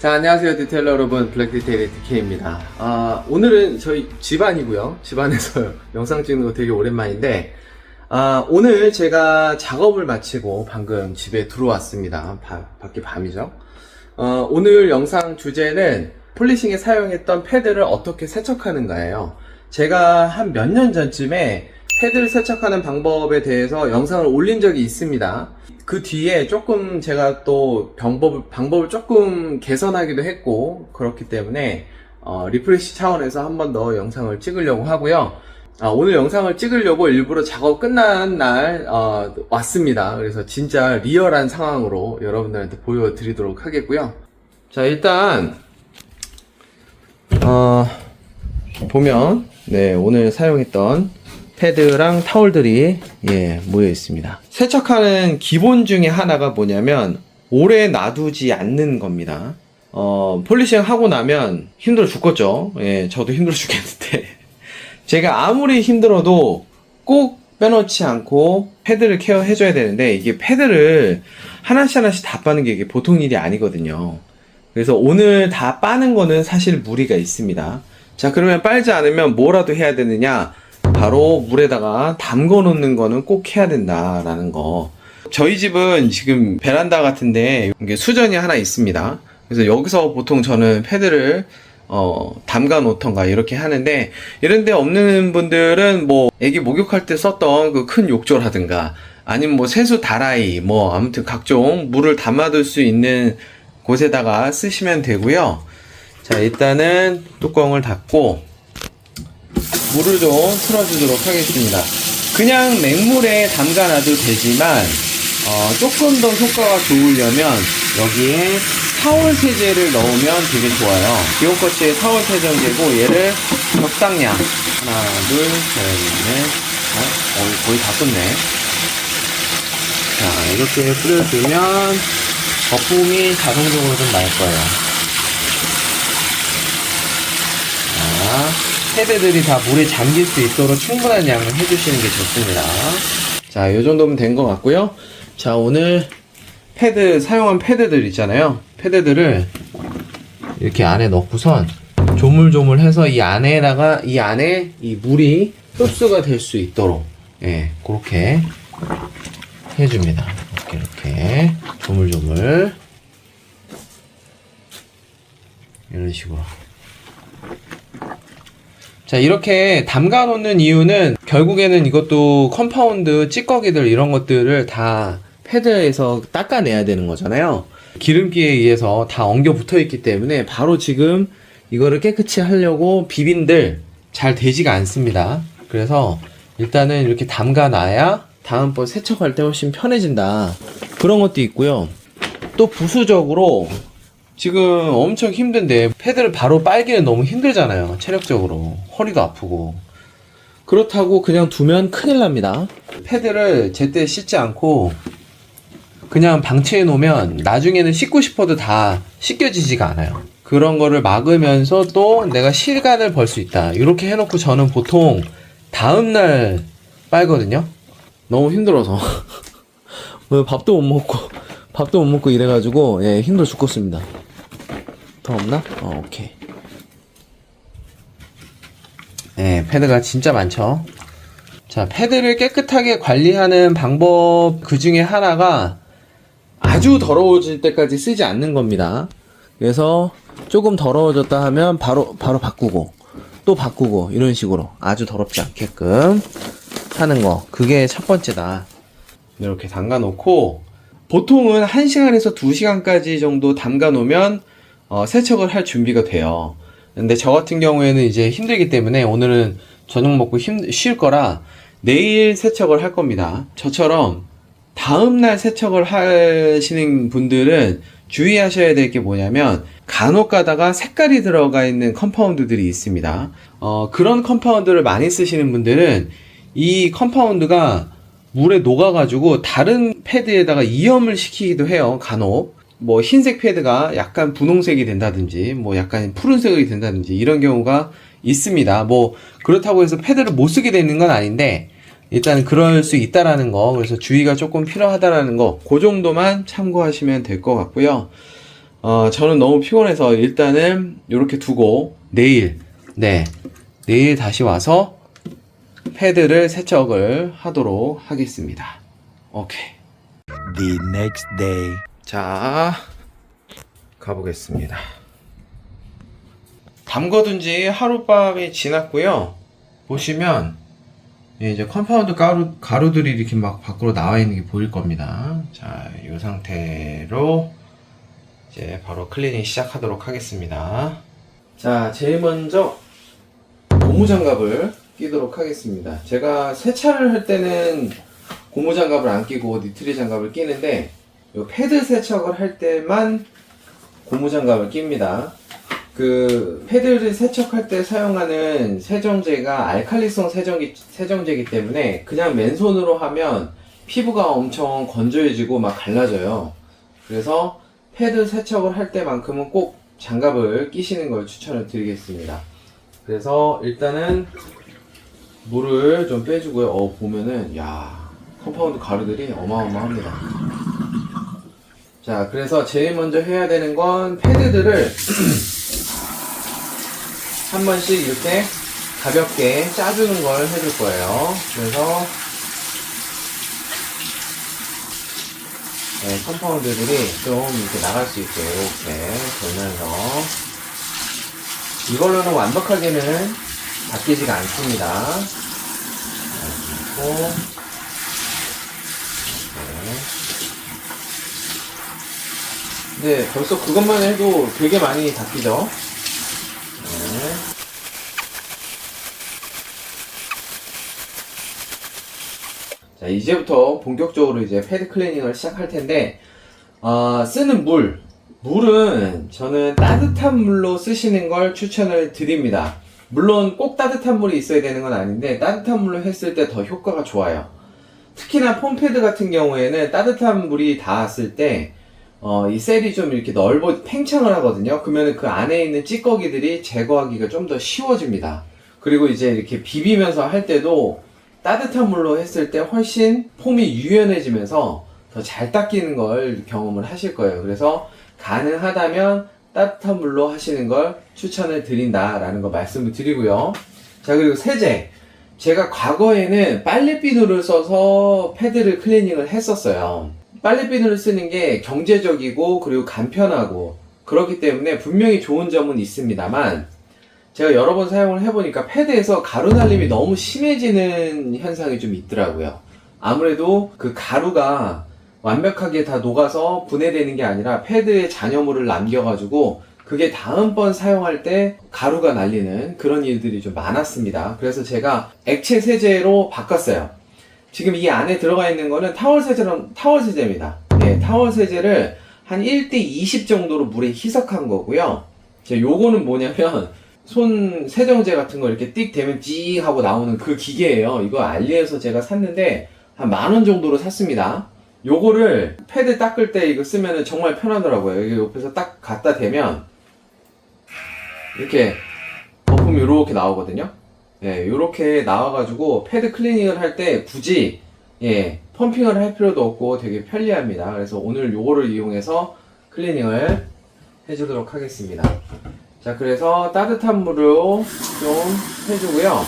자, 안녕하세요 디테일러 여러분, 블랙 디테일 DK입니다. 오늘은 저희 집안이고요. 집안에서 영상 찍는 거 되게 오랜만인데, 오늘 제가 작업을 마치고 방금 집에 들어왔습니다. 밖에 밤이죠. 오늘 영상 주제는 폴리싱에 사용했던 패드를 어떻게 세척하는가예요. 제가 한 몇 년 전쯤에 패드를 세척하는 방법에 대해서 영상을 올린 적이 있습니다. 그 뒤에 조금 제가 또 방법을 조금 개선하기도 했고, 그렇기 때문에 리프레시 차원에서 한 번 더 영상을 찍으려고 하고요. 오늘 영상을 찍으려고 일부러 작업 끝난 날 왔습니다. 그래서 진짜 리얼한 상황으로 여러분들한테 보여드리도록 하겠고요. 자, 일단 보면 오늘 사용했던 패드랑 타올들이 모여 있습니다. 세척하는 기본 중에 하나가 뭐냐면 오래 놔두지 않는 겁니다. 폴리싱 하고 나면 힘들어 죽겠죠. 저도 힘들어 죽겠는데 제가 아무리 힘들어도 꼭 빼놓지 않고 패드를 케어해줘야 되는데, 이게 패드를 하나씩 다 빠는 게 이게 보통 일이 아니거든요. 그래서 오늘 다 빠는 거는 사실 무리가 있습니다. 자, 그러면 빨지 않으면 뭐라도 해야 되느냐? 바로 물에다가 담궈 놓는 거는 꼭 해야 된다라는 거. 저희 집은 지금 베란다 같은데 이게 수전이 하나 있습니다. 그래서 여기서 보통 저는 패드를 담가 놓던가 이렇게 하는데, 이런 데 없는 분들은 뭐 애기 목욕할 때 썼던 그 큰 욕조라든가 아니면 뭐 세수 다라이 뭐 아무튼 각종 물을 담아둘 수 있는 곳에다가 쓰시면 되고요. 자, 일단은 뚜껑을 닫고 물을 좀 틀어주도록 하겠습니다. 그냥 맹물에 담가놔도 되지만 조금 더 효과가 좋으려면 여기에 타올 세제를 넣으면 되게 좋아요. 비온커치의 타올 세정제고, 얘를 적당량 하나, 둘, 셋, 넷, 거의 다 썼네. 자, 이렇게 뿌려주면 거품이 자동적으로 좀 날 거예요. 자, 패드들이 다 물에 잠길 수 있도록 충분한 양을 해주시는 게 좋습니다. 자, 요 정도면 된 것 같고요. 자, 오늘 사용한 패드들 있잖아요. 패드들을 이렇게 안에 넣고선 조물조물해서 이 안에 이 물이 흡수가 될 수 있도록 그렇게 해줍니다. 이렇게 조물조물 이런 식으로. 자, 이렇게 담가 놓는 이유는 결국에는 이것도 컴파운드 찌꺼기들 이런 것들을 다 패드에서 닦아내야 되는 거잖아요. 기름기에 의해서 다 엉겨 붙어 있기 때문에 바로 지금 이거를 깨끗이 하려고 비빈들 잘 되지가 않습니다. 그래서 일단은 이렇게 담가 놔야 다음번 세척할 때 훨씬 편해진다, 그런 것도 있고요. 또 부수적으로 지금 엄청 힘든데 패드를 바로 빨기는 너무 힘들잖아요. 체력적으로 허리도 아프고. 그렇다고 그냥 두면 큰일 납니다. 패드를 제때 씻지 않고 그냥 방치해 놓으면 나중에는 씻고 싶어도 다 씻겨지지가 않아요. 그런 거를 막으면서 또 내가 시간을 벌 수 있다, 이렇게 해놓고 저는 보통 다음날 빨거든요. 너무 힘들어서 밥도 못 먹고 이래가지고 힘들어 죽겠습니다. 더 없나? 오케이. 패드가 진짜 많죠. 자, 패드를 깨끗하게 관리하는 방법 그 중에 하나가 아주 더러워질 때까지 쓰지 않는 겁니다. 그래서 조금 더러워졌다 하면 바로 바꾸고 또 바꾸고, 이런 식으로 아주 더럽지 않게끔 하는 거, 그게 첫 번째다. 이렇게 담가 놓고 보통은 1시간에서 2시간까지 정도 담가 놓으면 세척을 할 준비가 돼요. 근데 저 같은 경우에는 이제 힘들기 때문에 오늘은 저녁 먹고 쉴 거라 내일 세척을 할 겁니다. 저처럼 다음날 세척을 하시는 분들은 주의하셔야 될 게 뭐냐면, 간혹 가다가 색깔이 들어가 있는 컴파운드들이 있습니다. 그런 컴파운드를 많이 쓰시는 분들은 이 컴파운드가 물에 녹아가지고 다른 패드에다가 이염을 시키기도 해요. 간혹 뭐 흰색 패드가 약간 분홍색이 된다든지 뭐 약간 푸른색이 된다든지 이런 경우가 있습니다. 뭐 그렇다고 해서 패드를 못 쓰게 되는 건 아닌데, 일단 그럴 수 있다라는 거, 그래서 주의가 조금 필요하다라는 거, 그 정도만 참고하시면 될 것 같고요. 저는 너무 피곤해서 일단은 이렇게 두고 내일 다시 와서 패드를 세척을 하도록 하겠습니다. 오케이. The next day. 자, 가보겠습니다. 담궈둔 지 하룻밤이 지났고요. 보시면 이제 컴파운드 가루들이 이렇게 막 밖으로 나와 있는 게 보일 겁니다. 자, 이 상태로 이제 바로 클리닝 시작하도록 하겠습니다. 자, 제일 먼저 고무장갑을 끼도록 하겠습니다. 제가 세차를 할 때는 고무장갑을 안 끼고 니트리 장갑을 끼는데 이 패드 세척을 할 때만 고무장갑을 낍니다. 그 패드를 세척할 때 사용하는 세정제가 알칼리성 세정제이기 때문에 그냥 맨손으로 하면 피부가 엄청 건조해지고 막 갈라져요. 그래서 패드 세척을 할 때만큼은 꼭 장갑을 끼시는 걸 추천을 드리겠습니다. 그래서 일단은 물을 좀 빼주고요. 보면은 컴파운드 가루들이 어마어마합니다. 자, 그래서 제일 먼저 해야 되는 건 패드들을 한 번씩 이렇게 가볍게 짜주는 걸 해줄 거예요. 그래서 컴파운드들이 좀 이렇게 나갈 수 있게 이렇게 돌면서 이걸로는 완벽하게는 바뀌지가 않습니다. 그리고 네, 벌써 그것만 해도 되게 많이 바뀌죠. 자, 이제부터 본격적으로 이제 패드 클리닝을 시작할 텐데, 쓰는 물은 저는 따뜻한 물로 쓰시는 걸 추천을 드립니다. 물론 꼭 따뜻한 물이 있어야 되는 건 아닌데, 따뜻한 물로 했을 때 더 효과가 좋아요. 특히나 폼패드 같은 경우에는 따뜻한 물이 닿았을 때, 이 셀이 좀 이렇게 팽창을 하거든요. 그러면 그 안에 있는 찌꺼기들이 제거하기가 좀 더 쉬워집니다. 그리고 이제 이렇게 비비면서 할 때도 따뜻한 물로 했을 때 훨씬 폼이 유연해지면서 더 잘 닦이는 걸 경험을 하실 거예요. 그래서 가능하다면 따뜻한 물로 하시는 걸 추천을 드린다라는 거 말씀을 드리고요. 자, 그리고 세제. 제가 과거에는 빨래비누를 써서 패드를 클리닝을 했었어요. 빨래비누를 쓰는 게 경제적이고 그리고 간편하고 그렇기 때문에 분명히 좋은 점은 있습니다만 제가 여러 번 사용을 해보니까 패드에서 가루 날림이 너무 심해지는 현상이 좀 있더라고요. 아무래도 그 가루가 완벽하게 다 녹아서 분해되는 게 아니라 패드에 잔여물을 남겨가지고 그게 다음번 사용할 때 가루가 날리는 그런 일들이 좀 많았습니다. 그래서 제가 액체 세제로 바꿨어요. 지금 이 안에 들어가 있는 거는 타월 세제입니다. 네, 타월 세제를 한 1:20 정도로 물에 희석한 거고요. 요거는 뭐냐면 손 세정제 같은 거 이렇게 띡 대면 찌 하고 나오는 그 기계예요. 이거 알리에서 제가 샀는데 한 10,000원 정도로 샀습니다. 요거를 패드 닦을 때 이거 쓰면은 정말 편하더라고요. 여기 옆에서 딱 갖다 대면 이렇게 거품이 요렇게 나오거든요. 예, 요렇게 나와가지고 패드 클리닝을 할 때 굳이 펌핑을 할 필요도 없고 되게 편리합니다. 그래서 오늘 요거를 이용해서 클리닝을 해주도록 하겠습니다. 자, 그래서 따뜻한 물로 좀 해주고요.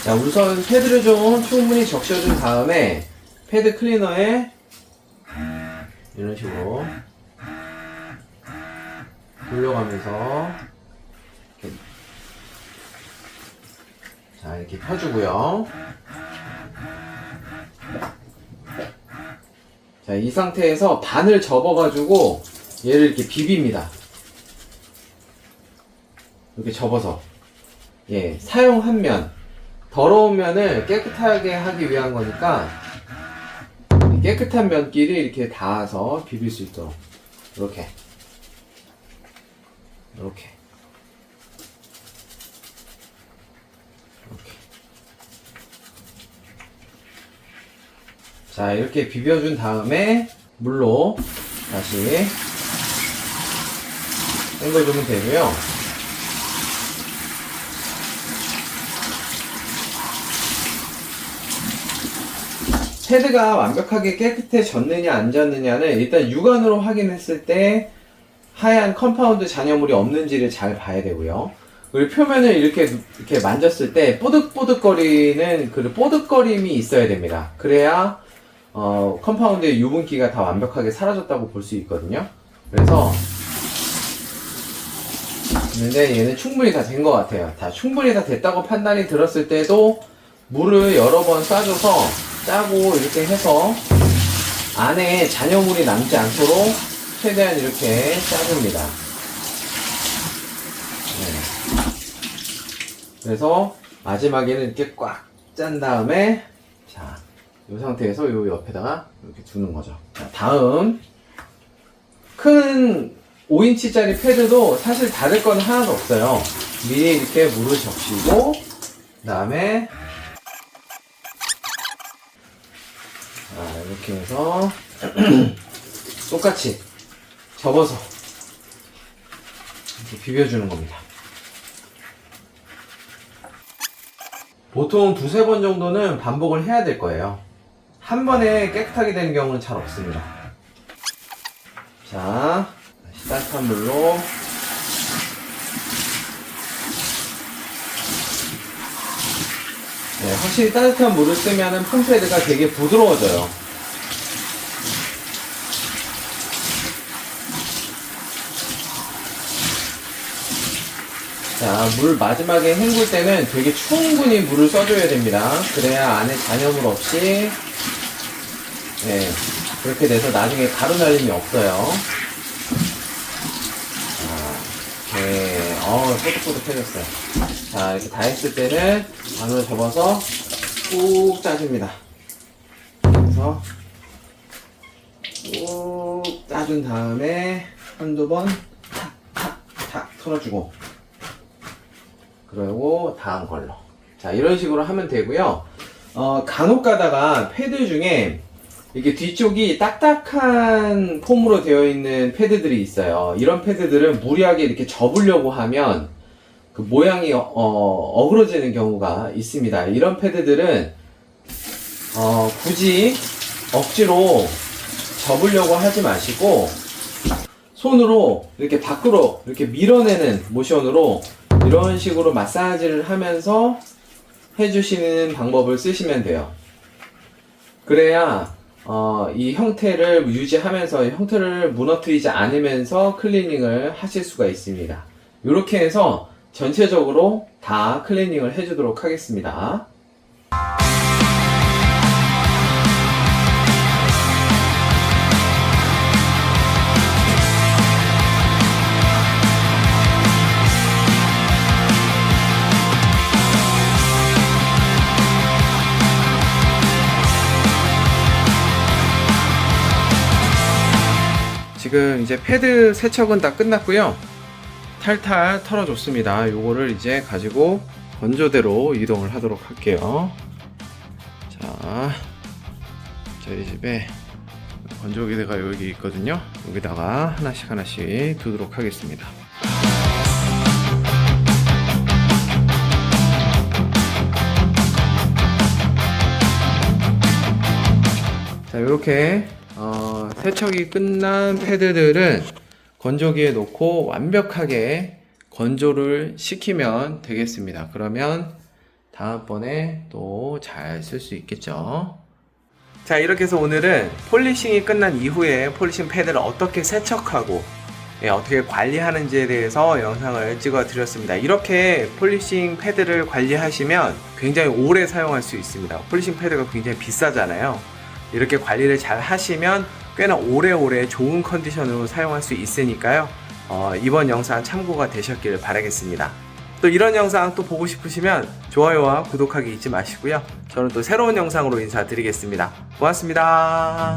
자, 우선 패드를 좀 충분히 적셔준 다음에 패드 클리너에 이런 식으로 돌려가면서 이렇게 펴주고요. 자, 이 상태에서 반을 접어가지고 얘를 이렇게 비빕니다. 이렇게 접어서 사용한 면, 더러운 면을 깨끗하게 하기 위한 거니까 깨끗한 면끼리 이렇게 닿아서 비빌 수 있도록 이렇게 자, 이렇게 비벼준 다음에 물로 다시 헹궈주면 되고요. 패드가 완벽하게 깨끗해졌느냐 안 졌느냐는 일단 육안으로 확인했을 때 하얀 컴파운드 잔여물이 없는지를 잘 봐야 되고요. 그리고 표면을 이렇게 만졌을 때 뽀득뽀득거리는 그 뽀득거림이 있어야 됩니다. 그래야 컴파운드의 유분기가 다 완벽하게 사라졌다고 볼 수 있거든요. 그래서 근데 얘는 충분히 다 된 것 같아요. 충분히 다 됐다고 판단이 들었을 때도 물을 여러 번 싸줘서 짜고 이렇게 해서 안에 잔여물이 남지 않도록 최대한 이렇게 짜줍니다. 네. 그래서 마지막에는 이렇게 꽉 짠 다음에 자, 이 상태에서 이 옆에다가 이렇게 두는 거죠. 자, 다음 큰 5인치짜리 패드도 사실 다를 건 하나도 없어요. 미리 이렇게 물을 적시고 그 다음에 이렇게 해서 똑같이 접어서 이렇게 비벼주는 겁니다. 보통 두세 번 정도는 반복을 해야 될 거예요. 한 번에 깨끗하게 되는 경우는 잘 없습니다. 자, 다시 따뜻한 물로 네, 확실히 따뜻한 물을 쓰면 폼패드가 되게 부드러워져요. 자, 물 마지막에 헹굴 때는 되게 충분히 물을 써줘야 됩니다. 그래야 안에 잔여물 없이 네, 그렇게 돼서 나중에 가루 날림이 없어요. 자, 이렇게 뽀득뽀득해졌어요. 자, 이렇게 다 했을 때는 반으로 접어서 꾹 짜줍니다. 그래서 꾹 짜준 다음에 한두 번 탁탁탁 털어주고 그리고 다음 걸로 자, 이런 식으로 하면 되고요. 간혹 가다가 패드 중에 이게 뒤쪽이 딱딱한 폼으로 되어 있는 패드들이 있어요. 이런 패드들은 무리하게 이렇게 접으려고 하면 그 모양이 어그러지는 경우가 있습니다. 이런 패드들은 굳이 억지로 접으려고 하지 마시고 손으로 이렇게 밖으로 이렇게 밀어내는 모션으로 이런 식으로 마사지를 하면서 해주시는 방법을 쓰시면 돼요. 그래야 이 형태를 유지하면서 형태를 무너뜨리지 않으면서 클리닝을 하실 수가 있습니다. 이렇게 해서 전체적으로 다 클리닝을 해주도록 하겠습니다. 지금 이제 패드 세척은 다 끝났고요. 탈탈 털어줬습니다. 요거를 이제 가지고 건조대로 이동을 하도록 할게요. 자, 저희 집에 건조기대가 여기 있거든요. 여기다가 하나씩 두도록 하겠습니다. 자, 이렇게 세척이 끝난 패드들은 건조기에 놓고 완벽하게 건조를 시키면 되겠습니다. 그러면 다음번에 또 잘 쓸 수 있겠죠. 자, 이렇게 해서 오늘은 폴리싱이 끝난 이후에 폴리싱 패드를 어떻게 세척하고 어떻게 관리하는지에 대해서 영상을 찍어 드렸습니다. 이렇게 폴리싱 패드를 관리하시면 굉장히 오래 사용할 수 있습니다. 폴리싱 패드가 굉장히 비싸잖아요. 이렇게 관리를 잘 하시면 꽤나 오래오래 좋은 컨디션으로 사용할 수 있으니까요. 이번 영상 참고가 되셨길 바라겠습니다. 또 이런 영상 또 보고 싶으시면 좋아요와 구독하기 잊지 마시고요. 저는 또 새로운 영상으로 인사드리겠습니다. 고맙습니다.